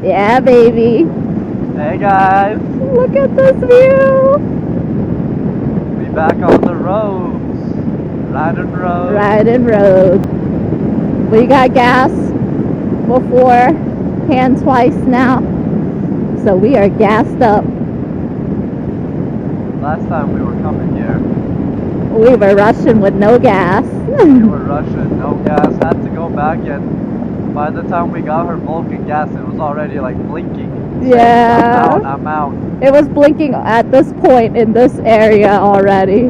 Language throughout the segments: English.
Yeah, baby. Hey guys, Look at this view. we back on the roads. Riding roads. Riding road. We got gas before, hand twice now. So we are gassed up. Last time we were coming here, We were rushing with no gas. we were rushing, no gas, had to go back, and by the time we got her Vulcan gas, it was already like blinking. Yeah. Saying, I'm out. It was blinking at this point in this area already.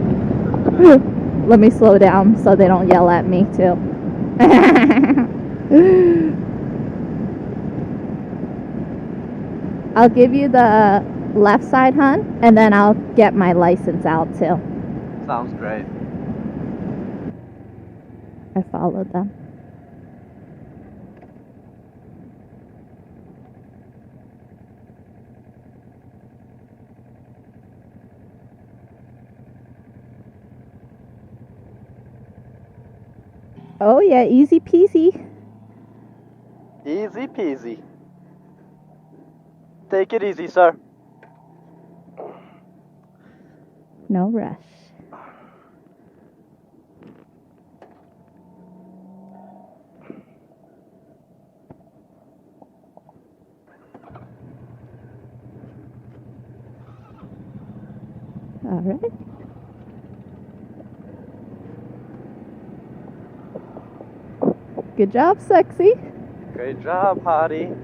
Let me slow down so they don't yell at me too. I'll give you the left side, hon, and then I'll get my license out too. Sounds great. I followed them. Oh yeah, easy peasy. Easy peasy. Take it easy, sir. No rush. All right. Good job, sexy. Great job, hottie.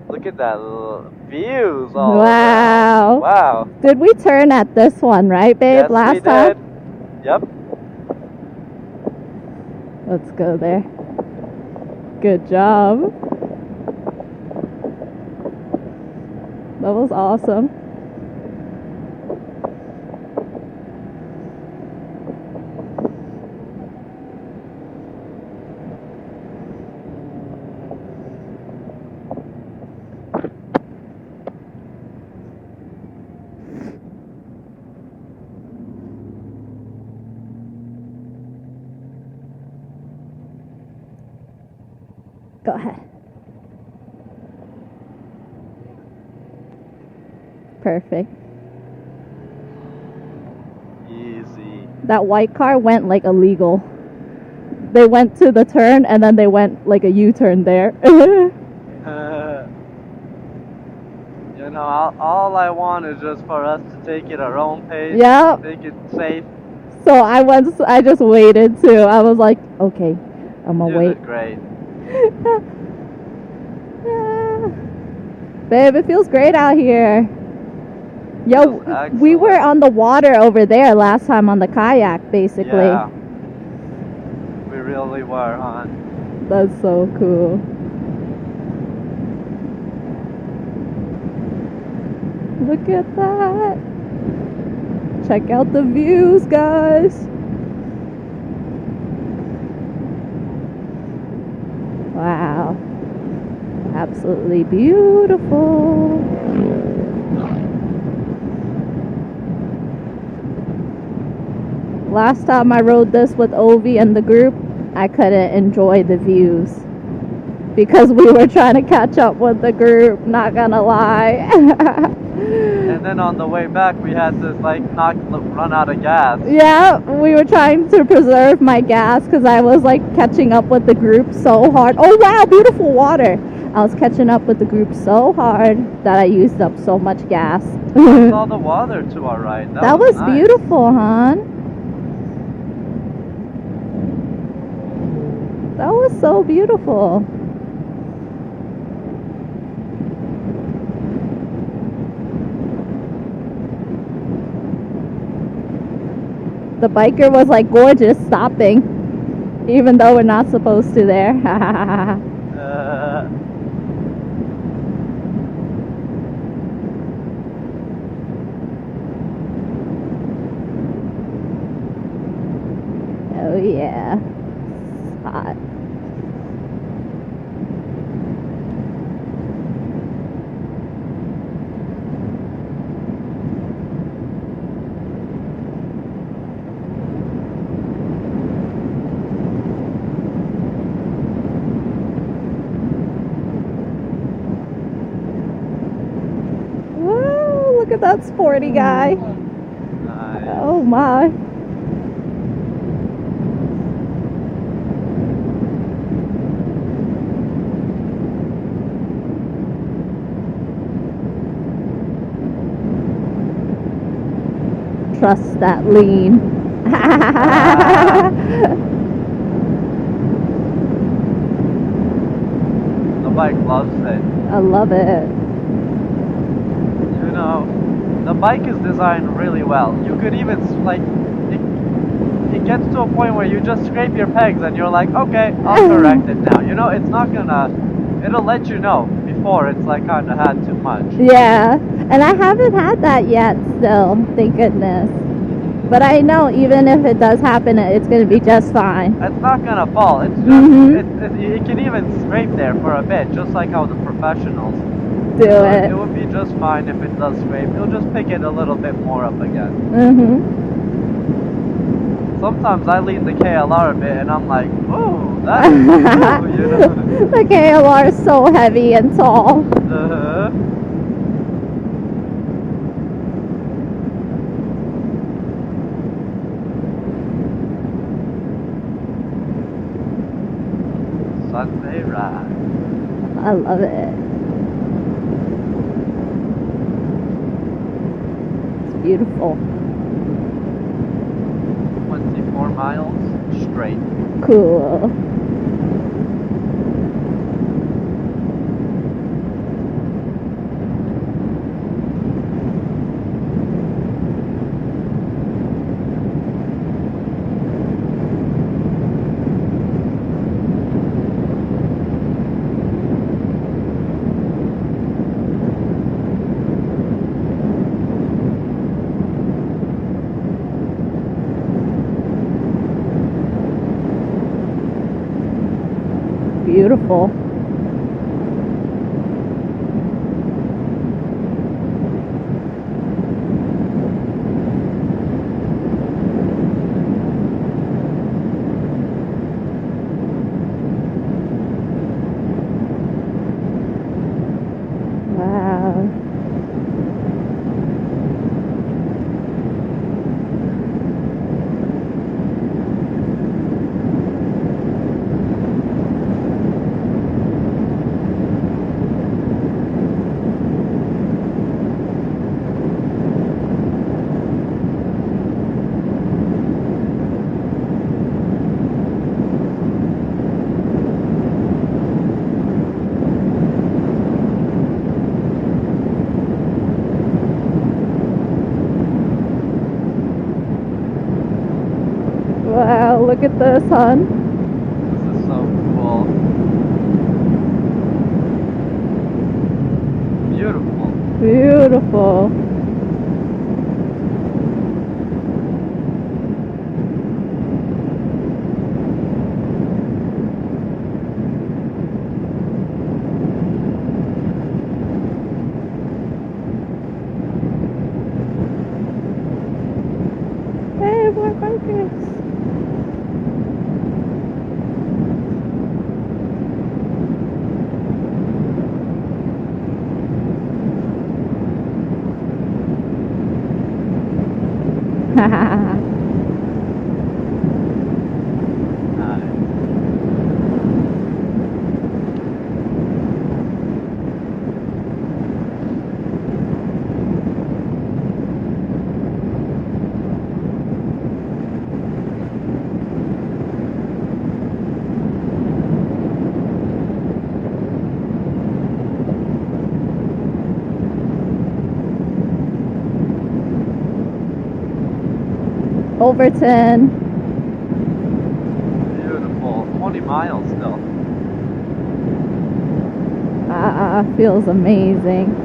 Look at that views all Wow. around. Wow. Did we turn at this one, right, babe? Yes, Last we time? did. Yep. Let's go there. Good job. That was awesome. Go ahead. Perfect. Easy. That white car went like illegal. They went to the turn and then they went like a U-turn there. You know, all I want is just for us to take it our own pace. Yep. Make it safe. So I just waited too. I was like, okay, I'm gonna You wait. did great. Babe, it feels great out here. Yo, Feels we were excellent. on the water over there last time on the kayak, basically. Yeah. We really were, hon. That's so cool. Look at that. Check out the views, guys. Wow. Absolutely beautiful. Last time I rode this with Ovi and the group, I couldn't enjoy the views because we were trying to catch up with the group, not gonna lie. And then on the way back, we had to run out of gas. Yeah, we were trying to preserve my gas because I was like catching up with the group so hard. Oh wow, beautiful water. I was catching up with the group so hard that I used up so much gas. I saw the water to our right. That was nice. beautiful, hon. That was so beautiful. The biker was like gorgeous stopping, even though we're not supposed to there. Oh yeah, it's hot. Look at that sporty guy. Nice. Oh my. Trust that lean. The bike loves it. I love it. You know, the bike is designed really well. You could even it gets to a point where you just scrape your pegs and you're like, okay, I'll correct it now. You know, it's not gonna. It'll let you know before it's like kind of had too much. Yeah, and I haven't had that yet still, thank goodness. But I know even if it does happen, it's going to be just fine. It's not gonna fall. It's just it can even scrape there for a bit, just like how the professionals Do it. It would be just fine if it does scrape. You'll just pick it a little bit more up again. Sometimes I lean the KLR a bit and I'm like, ooh, that's cool, you know. The KLR is so heavy and tall. Sunday ride. I love it. It's beautiful. 24 miles straight. Cool. Beautiful. Wow. Wow, look at this, hon. This is so cool. Beautiful. Beautiful. Hey, more bikers. Nice. Overton. Beautiful. 20 miles still. Feels amazing.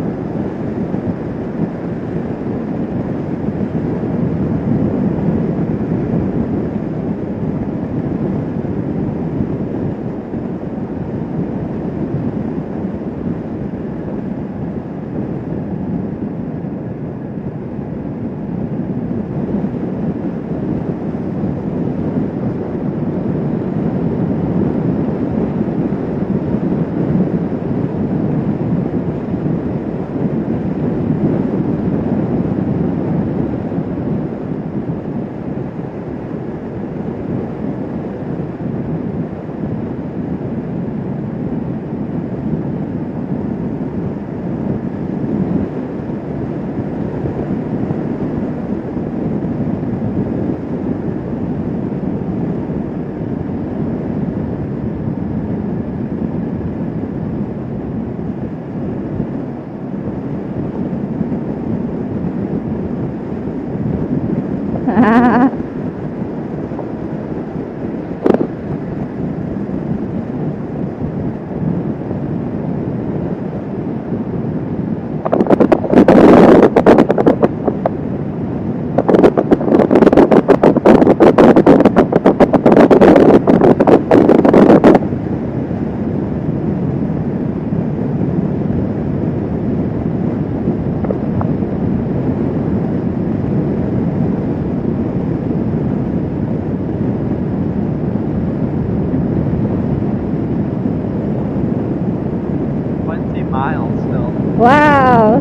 miles still. Wow.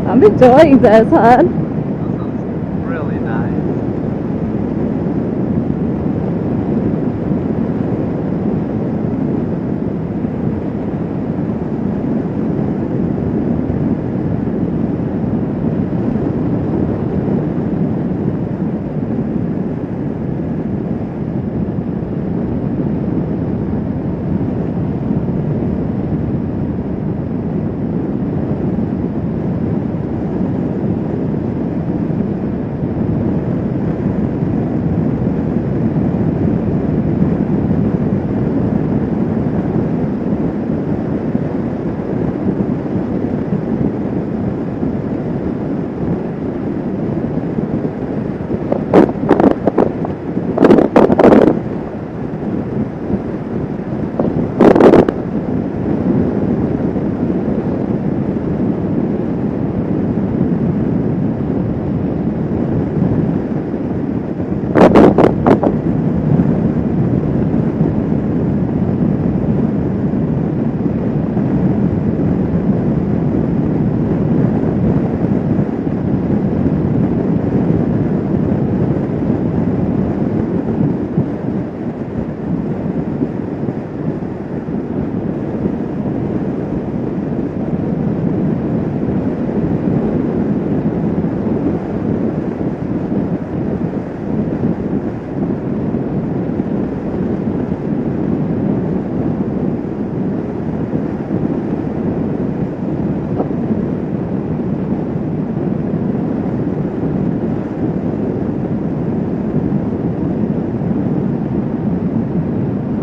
I'm enjoying this, hon. This is really nice.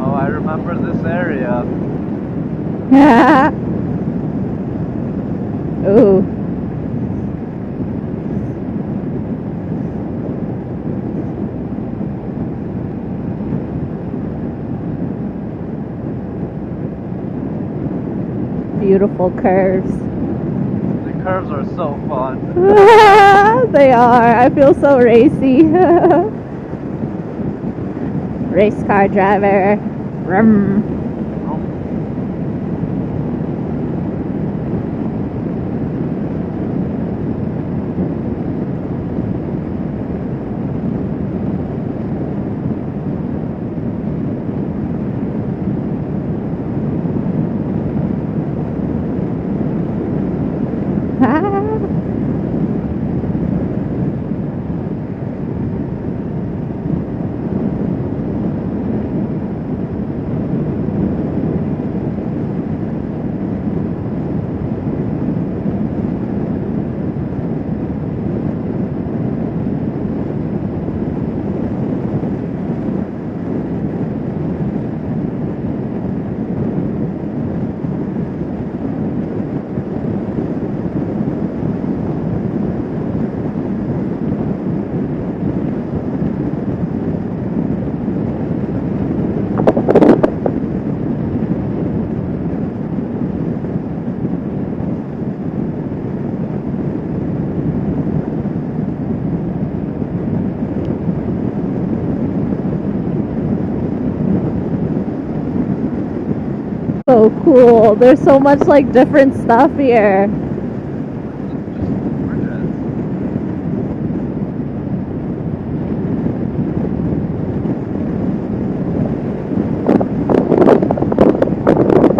Oh, I remember this area. Ooh. Beautiful curves. The curves are so fun. They are. I feel so racy. Race car driver. Vroom. So cool. There's so much like different stuff here.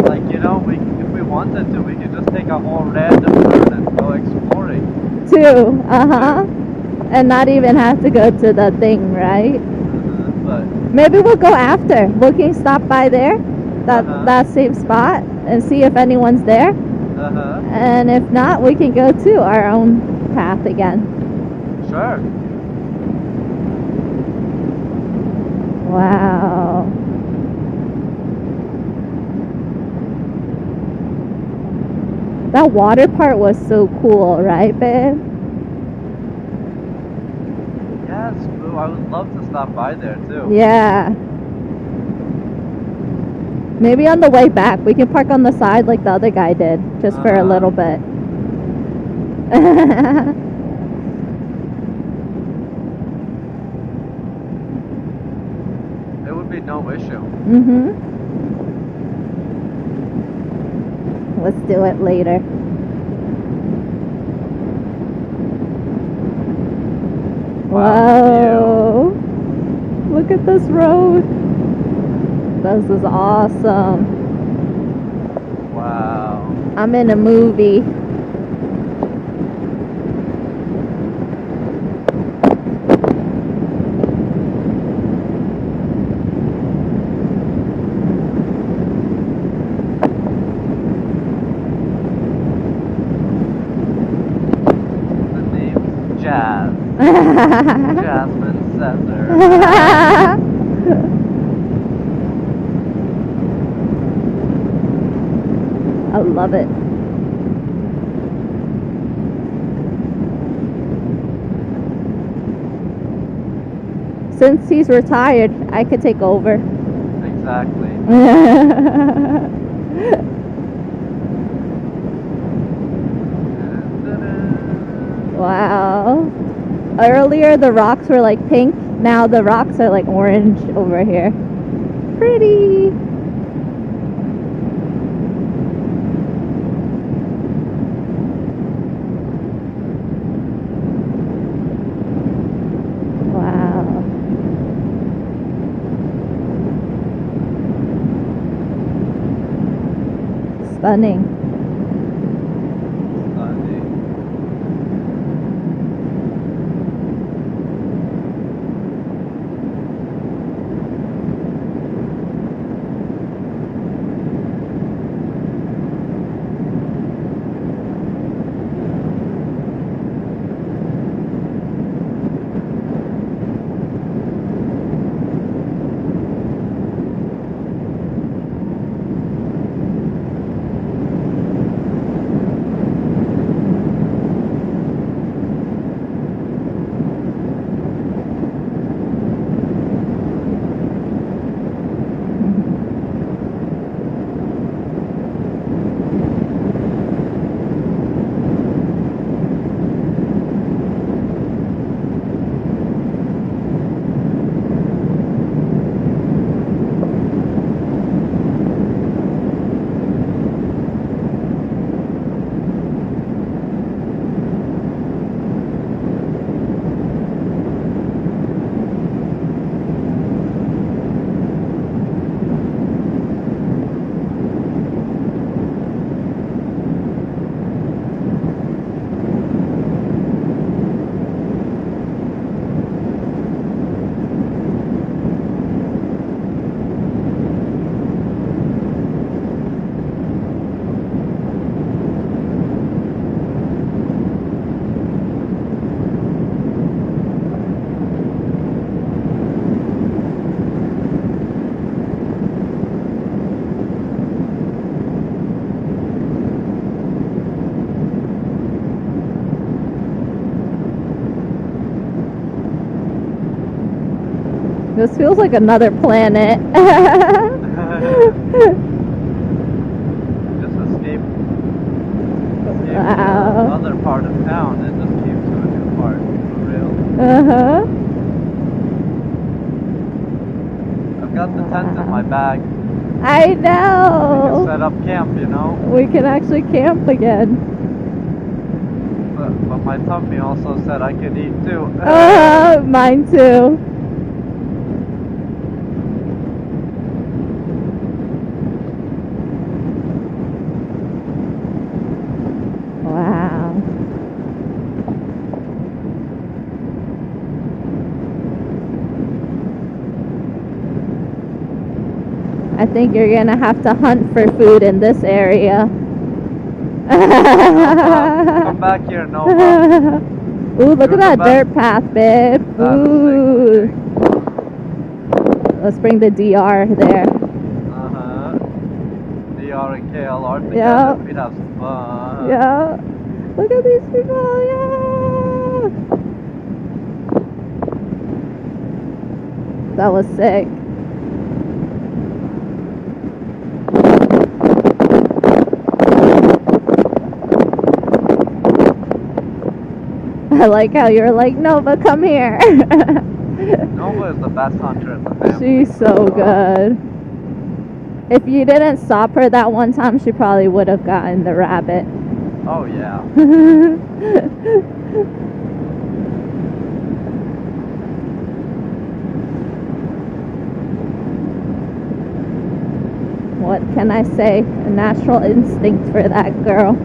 Like, you know, if we wanted to, we could just take a whole random turn and go exploring. Too. Uh-huh. And not even have to go to the thing, right? But Maybe we'll go after. We can stop by there, Uh-huh. that same spot, and see if anyone's there. And if not, we can go to our own path again. Sure. Wow. That water part was so cool, right, babe? Yes, Boo, I would love to stop by there too. Yeah. Maybe on the way back, we can park on the side like the other guy did, just for a little bit. It would be no issue. Mhm. Let's do it later. Whoa. Look at this road. This is awesome. Wow. I'm in a movie. The name's Jazz. Jasmine Cesar. I love it. Since he's retired, I could take over. Exactly. Wow. Earlier the rocks were like pink, now the rocks are like orange over here. Pretty. Wow. Stunning. This feels like another planet. Just escaped Wow. another part of town and just came to a new part for real. Uh-huh. I've got the tent in my bag. I We can know. set up camp, you know. We can actually camp again. But my tummy also said I could eat too. Mine too. Wow. I think you're gonna have to hunt for food in this area. Come back here, Nova. Ooh, look at You're the that best. dirt path, babe. That is Ooh. sick. Let's bring the DR there. Uh-huh. DR and KLR together, Yeah. we'd have some fun. Yeah. Look at these people. Yeah. That was sick. I like how you're like, Nova, come here. Nova is the best hunter in the family. She's so good. If you didn't stop her that one time, she probably would have gotten the rabbit. Oh yeah. What can I say? A natural instinct for that girl.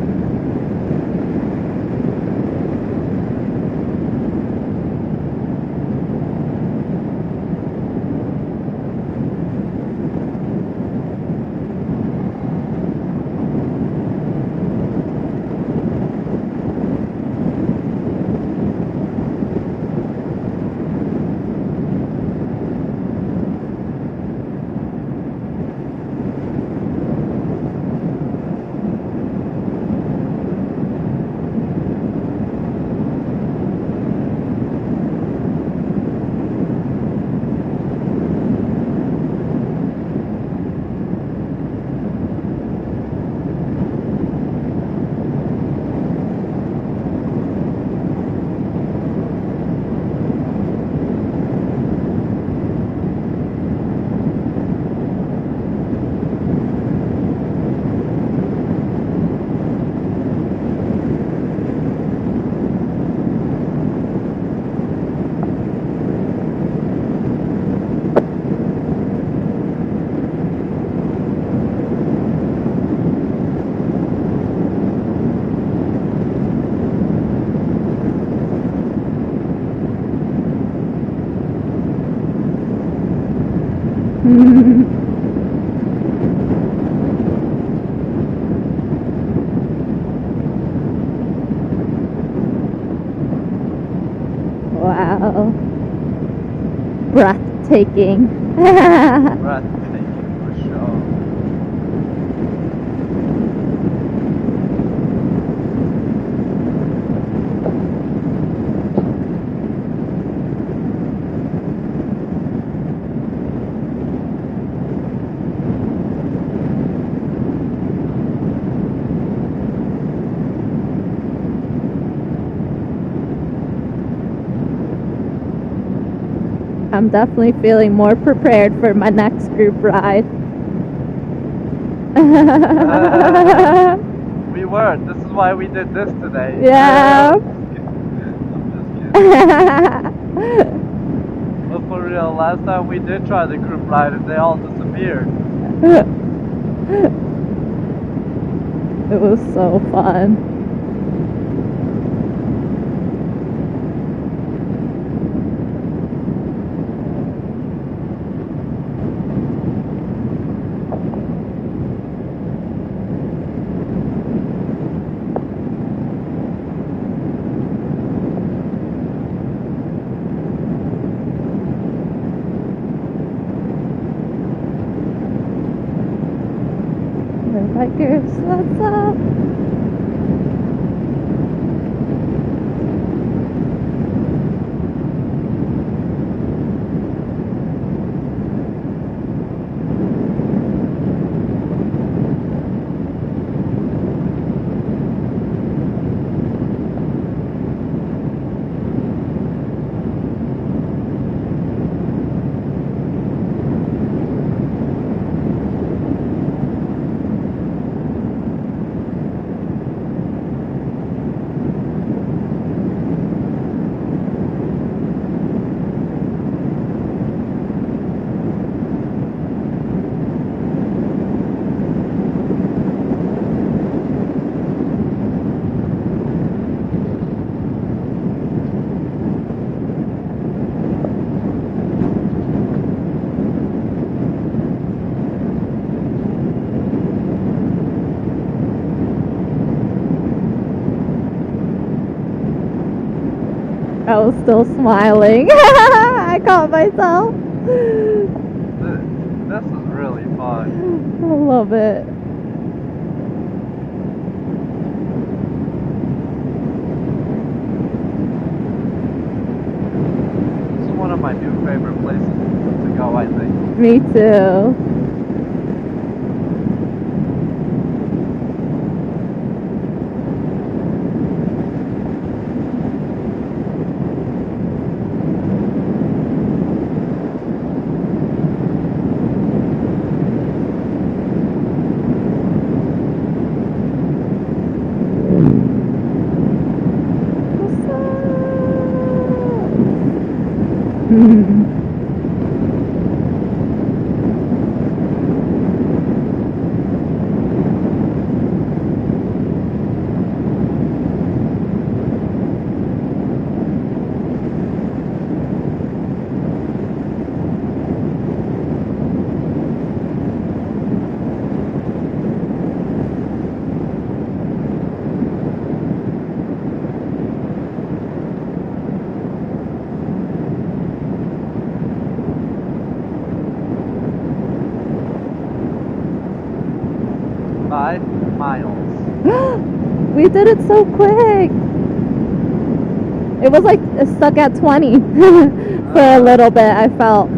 Wow. Breathtaking. Breathtaking for sure. I'm definitely feeling more prepared for my next group ride. We were. This is why we did this today. Yeah. I'm just kidding. But for real, last time we did try the group ride and they all disappeared. It was so fun. Bikers, what's up? I was still smiling. I caught myself. This is really fun. I love it. This is one of my new favorite places to go, I think. Me too. 1.5 miles. We did it so quick. It was like stuck at 20 for a little bit, I felt.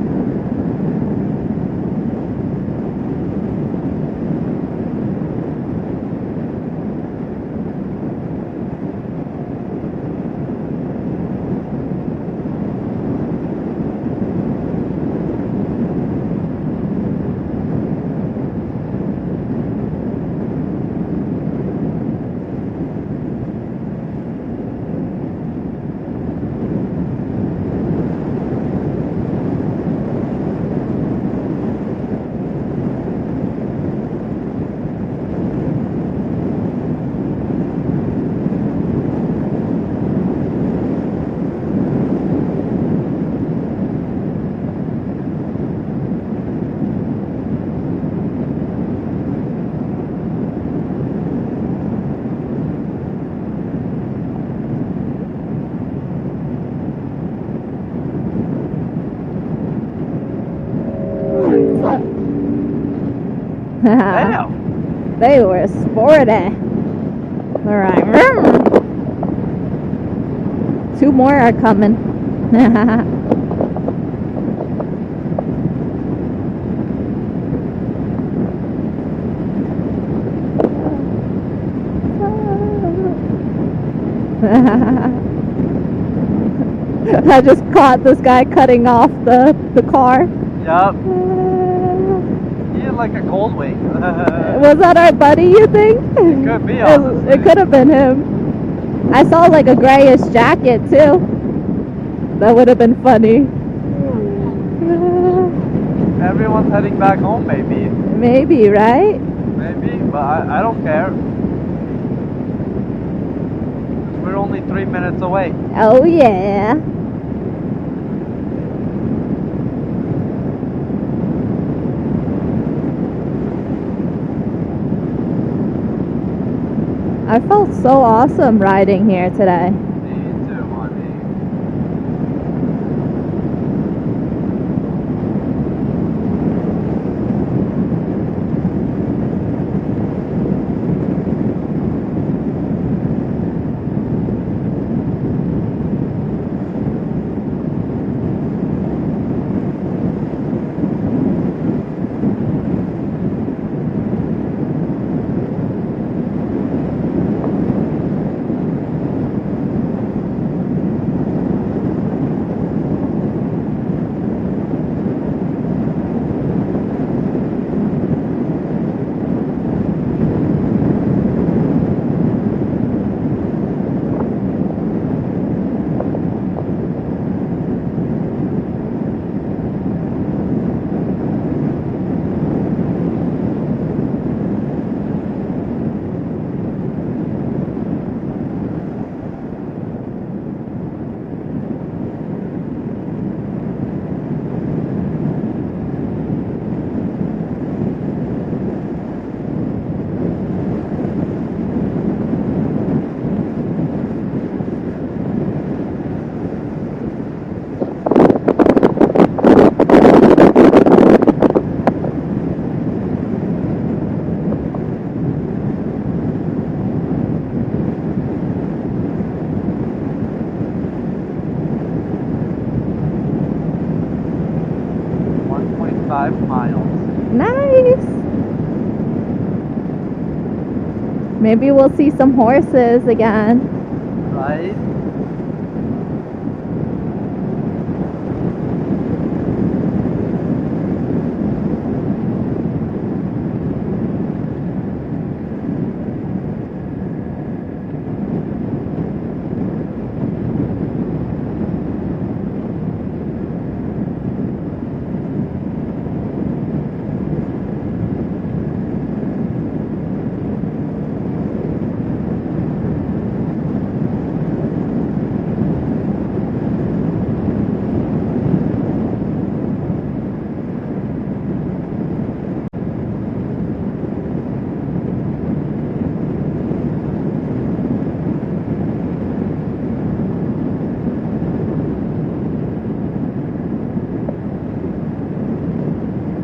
Damn! They were sporty. Alright. Two more are coming. I just caught this guy cutting off the car. Yup. He had like a gold wing. Was that our buddy, you think? It could be, honestly. It could have been him. I saw like a grayish jacket too. That would have been funny. Everyone's heading back home, maybe. Maybe, right? Maybe, but I don't care. We're only 3 minutes away. Oh yeah. I felt so awesome riding here today. Me too, honey. Nice. Maybe we'll see some horses again. Right?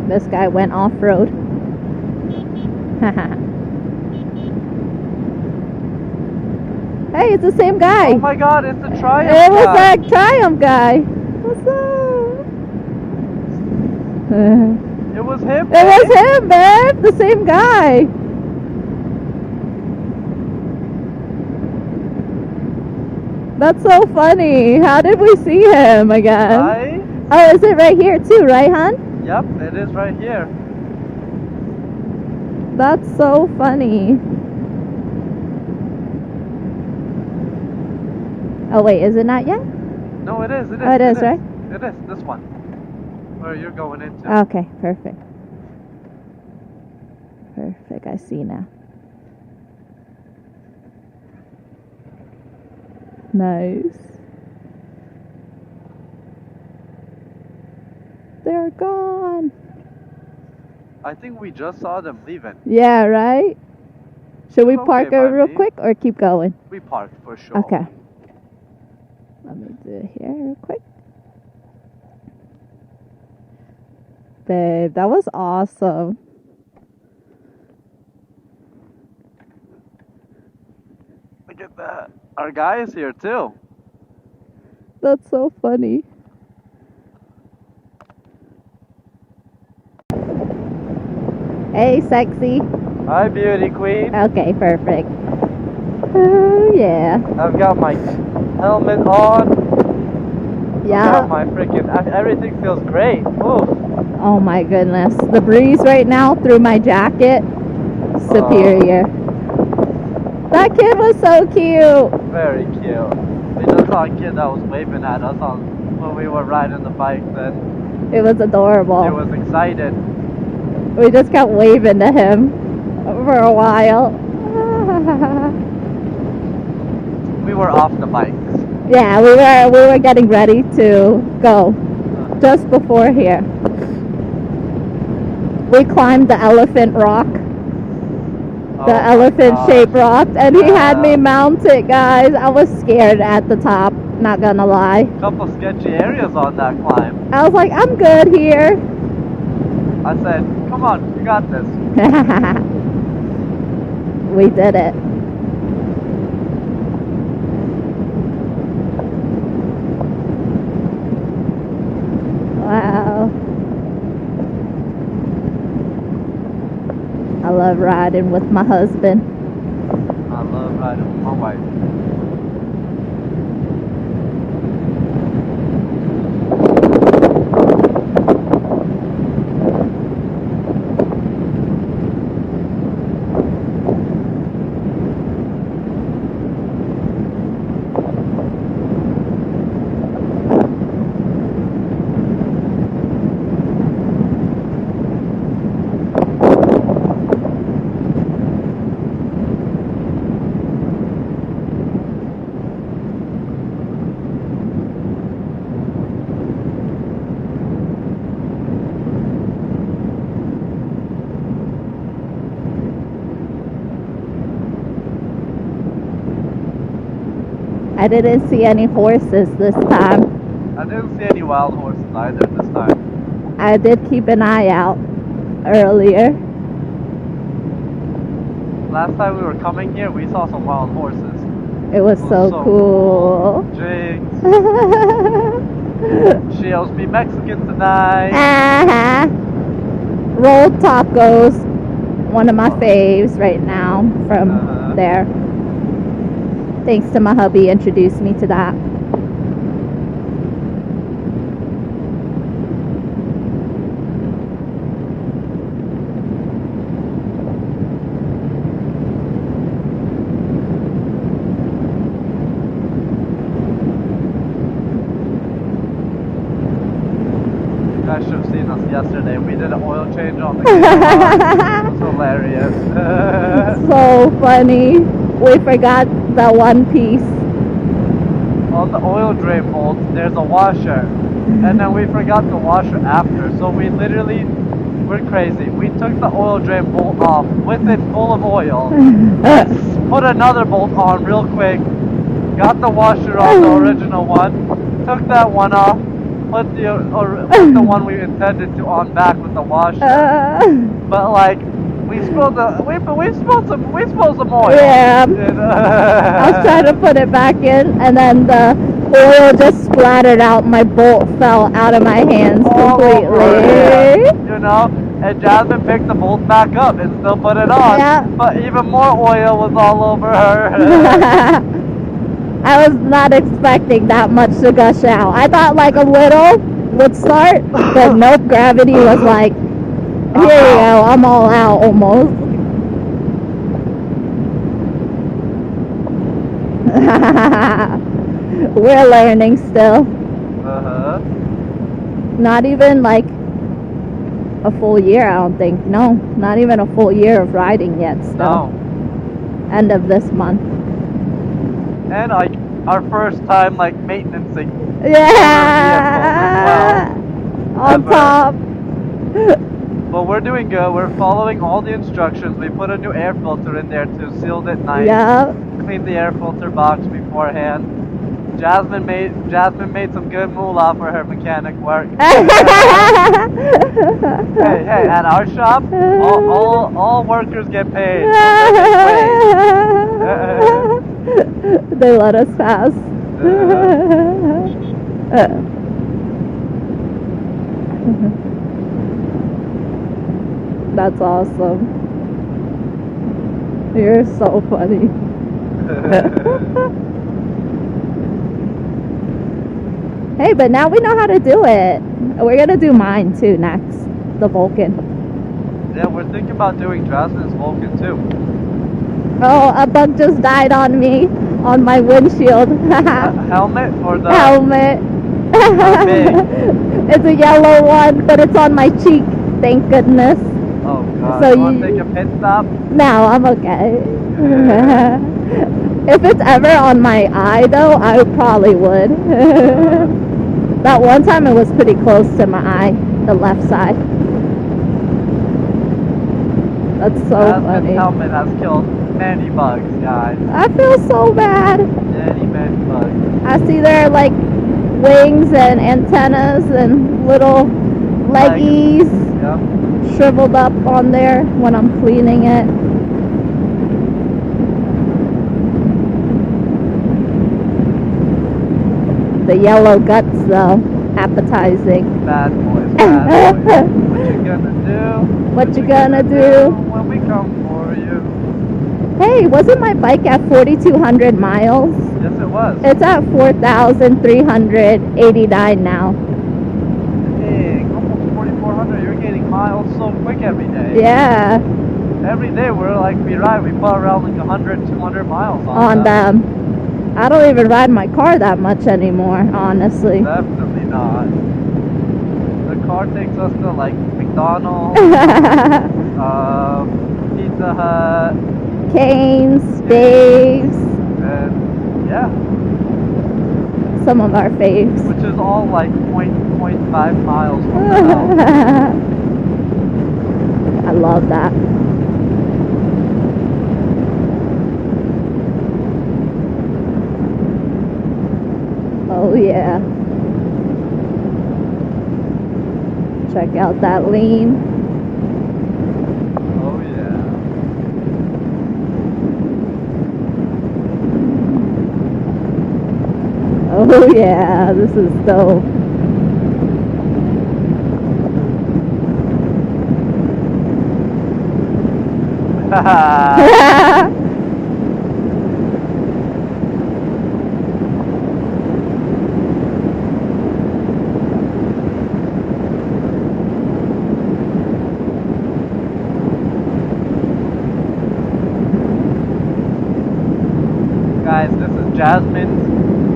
This guy went off-road. Hey, it's the same guy. Oh my god, it's the Triumph It was guy. that Triumph guy. What's up? It was him. It was him, man. The same guy. That's so funny. How did we see him again? Right? Oh, is it right here too, right, hon? Yep, it is right here. That's so funny. Oh wait, is it not yet? No, it is. It is. Oh, it is, right? It is. This one. Where you're going into. Okay, perfect. Perfect, I see now. Nice. They're gone. I think we just saw them leaving. Yeah, right? Should we Okay park by real me. quick or keep going? We parked for sure. Okay. Let me do it here real quick. Babe, that was awesome. Look at that. Our guy is here too. That's so funny. Hey, sexy. Hi, beauty queen. Okay, perfect. Oh, yeah. I've got my helmet on. I've Yeah. got my freaking. Everything feels great. Ooh. Oh my goodness. The breeze right now through my jacket. Superior. That kid was so cute. Very cute. We just saw a kid that was waving at us when we were riding the bike. Then It was adorable. he was excited. We just kept waving to him for a while. We were off the bikes. Yeah, we were getting ready to go just before here. We climbed the elephant rock, Oh the my elephant-shaped gosh. rock, and he had me Yeah. mounted, guys. I was scared at the top, not gonna lie. Couple sketchy areas on that climb. I was like, I'm good here. I said, "Come on, you got this." We did it. Wow. I love riding with my husband. I love riding with my wife. I didn't see any horses this time. I didn't see any wild horses either this time. I did keep an eye out earlier. Last time we were coming here, we saw some wild horses. It was so cool. Jinx. She owes me Mexican tonight. Rolled tacos, one of my faves right now from there. Thanks to my hubby, introduced me to that. You guys should have seen us yesterday. We did an oil change on the car. It was hilarious. So funny. We forgot the one piece. On the oil drain bolt, there's a washer. And then we forgot the washer after. So we literally, we're crazy. We took the oil drain bolt off with it full of oil. Put another bolt on real quick. Got the washer on the original one. Took that one off. Put the one we intended to on back with the washer. But like, We spilled some oil. Yeah. And, I was trying to put it back in, and then the oil just splattered out. My bolt fell out of my hands all over her completely. hand, you know. And Jasmine picked the bolt back up and still put it on. Yeah. But even more oil was all over her. I was not expecting that much to gush out. I thought like a little would start, but nope, gravity was like, here you go, I'm all out almost. We're learning still. Uh-huh. Not even like a full year, I don't think. No, not even a full year of riding yet still. No. End of this month. And like our first time like maintenancing. Yeah. On Ever. top. But we're doing good. We're following all the instructions. We put a new air filter in there to seal it nice. Yeah. Clean the air filter box beforehand. Jasmine made some good moolah for her mechanic work. Hey, at our shop, all workers get paid. They let us pass. That's awesome. You're so funny. Hey, but now we know how to do it. We're gonna do mine too next. The Vulcan. Yeah, we're thinking about doing Jasmine's Vulcan too. Oh, a bug just died on me, on my windshield. Helmet or the Helmet. big? It's a yellow one, but it's on my cheek. Thank goodness. Oh god. So you want you- to take a pit stop? No, I'm okay. If it's ever on my eye, though, I probably would. That one time it was pretty close to my eye, the left side. That's so Jasmine's funny. helmet has killed many bugs, guys. I feel so bad. Many bugs. I see their like wings and antennas and little leggies Yep. shriveled up on there when I'm cleaning it. The yellow guts though, appetizing. Bad boys, bad boys. What you gonna do? What you gonna do? When we come for you? Hey, wasn't my bike at 4,200 miles? Yes, it was. It's at 4,389 now. Dang, almost 4,400. You're gaining miles so quick every day. Yeah, Every day we ride, we put around like 100, 200 miles on them. them. I don't even ride my car that much anymore, honestly. Definitely not. The car takes us to like McDonald's, Pizza Hut, Canes, Dave's, and yeah, some of our faves. which is all like 0.5 miles from the house. I love that. Oh yeah. Check out that lean. Oh yeah. Oh yeah, this is dope. Guys, this is Jasmine's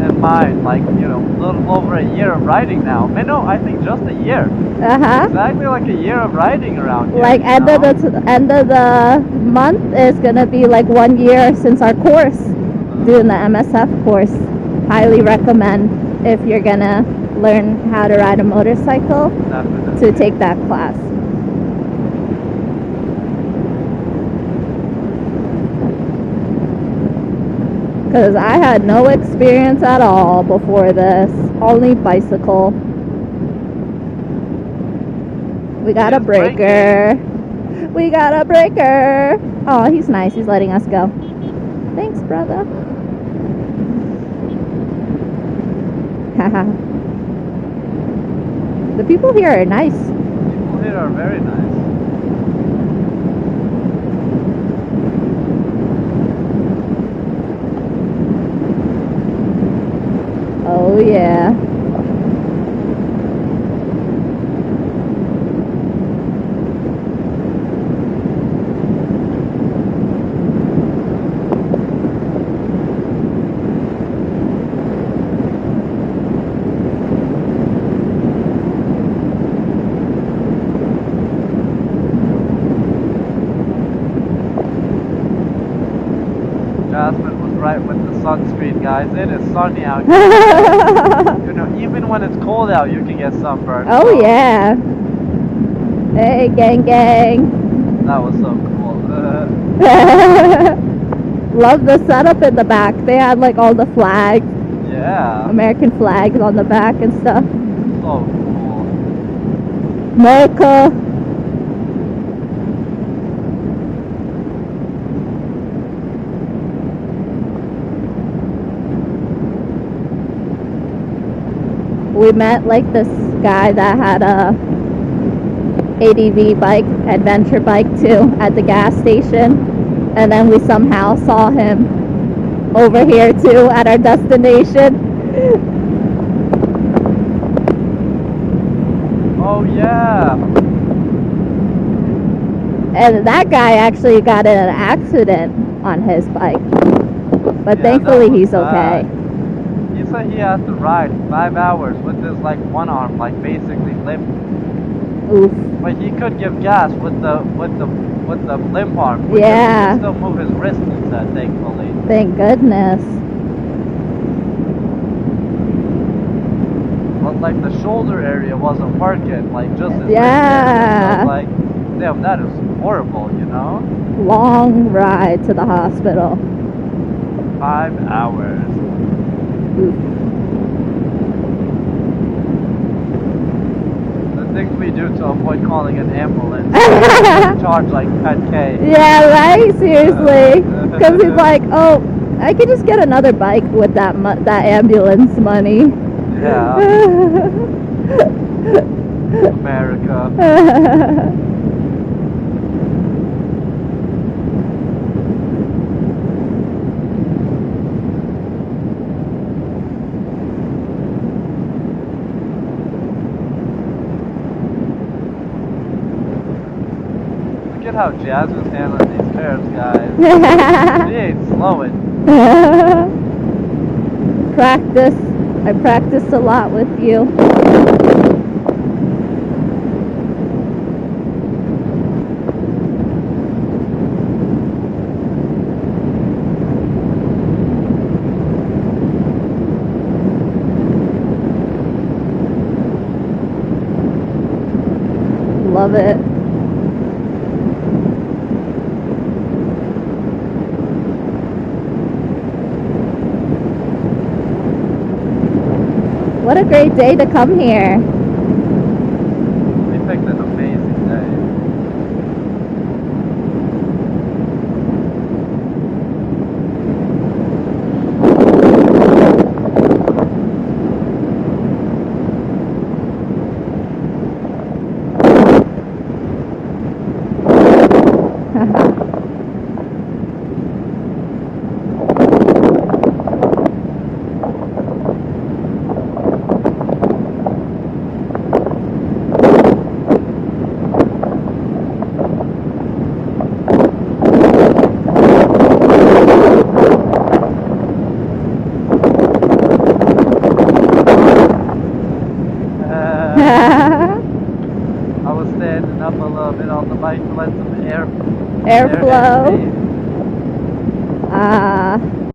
and mine, like, you know, a little over a year of riding now. No, I think just a year. Uh-huh. Exactly like a year of riding around here. Like you end of know? the end of the month is gonna be like 1 year since our course, doing the MSF course. Highly recommend if you're gonna learn how to ride a motorcycle Definitely. to take that class. Because I had no experience at all before this, only bicycle. We got a It's breaker. We got a breaker. Oh, he's nice. He's letting us go. Thanks, brother. Haha. The people here are nice. People here are very nice. Oh, yeah. Jasmine was right with the sunscreen, guys. It is sunny out here. You know, even when it's cold out, you can get sunburned. Oh, so yeah. Hey, gang, gang. That was so cool. Love the setup in the back. They had like all the flags, Yeah. American flags on the back and stuff. So cool. America. We met like this guy that had a ADV bike, adventure bike too, at the gas station. And then we somehow saw him over here too at our destination. Oh yeah. And that guy actually got in an accident on his bike. But Yeah, thankfully that was he's bad. okay. He said he has to ride 5 hours with his like one arm like basically limp. Oof. But he could give gas with the limp arm. Which Yeah. He could still move his wrist instead, thankfully. Thank goodness. But like the shoulder area wasn't working, like just his wrist Yeah. area. So, like, damn, that is horrible, you know? Long ride to the hospital. 5 hours. Oof. The things we do to avoid calling an ambulance. Charge like 10K. Yeah, right? Seriously. Because he's like, oh, I could just get another bike with that that ambulance money. Yeah. America. Look at how Jazz was handling these curves, guys. She ain't slowing. Practice. I practiced a lot with you. Love it. What a great day to come here. We picked an amazing day. I was standing up a little bit on the bike to let some airflow. Airflow. Ah.